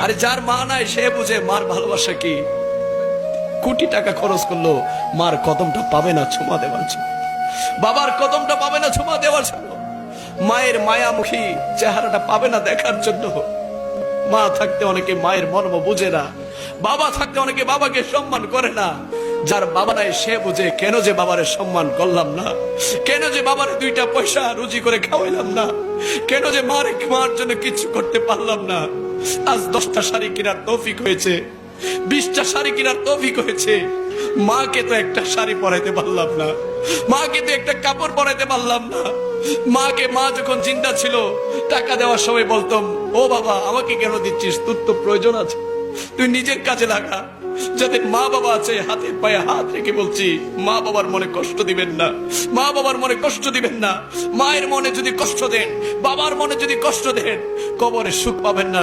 আরে যার মা নাই সে বুঝে মার ভালোবাসা কি। কোটি টাকা খরচ করলো মার কদমটা পাবে না ছোঁয়া দেওয়ার জন্য, বাবার কদমটা পাবে না ছোঁয়া দেওয়ার জন্য, মায়ের মায়ামুখী চেহারাটা পাবে না দেখার জন্য। মা থাকতে অনেকে মায়ের মর্ম বুঝে না, বাবা থাকতে অনেকে বাবাকে সম্মান করে না। যার বাবা নাই সে বুঝে কেন যে বাবারে সম্মান করলাম না, কেন যে বাবারে দুইটা পয়সা রুজি করে খাওয়াইলাম না, কেন যে মার জন্য কিছু করতে পারলাম না। আজ 10টা শাড়ি কেনার তৌফিক হয়েছে, 20টা শাড়ি কেনার তৌফিক হয়েছে, মাকে তো একটা শাড়ি পরাইতে পারলাম না, মাকে তো একটা কাপড় পরাইতে পারলাম না। মাকে মা যখন জিন্দা ছিল টাকা দেওয়ার সময় বলতাম, ও বাবা আমাকে কেন দিচ্ছিস, তোর তো প্রয়োজন আছে, তুই নিজের কাজে লাগা। যাদের মা বাবা আছে হাতে পায়ে হাত রেখে বলছি, মা বাবার মনে কষ্ট দিবেন না, মা বাবার মনে কষ্ট দিবেন না। মায়ের মনে যদি কষ্ট দেন, বাবার মনে যদি কষ্ট দেন, কবরে সুখ পাবেন না।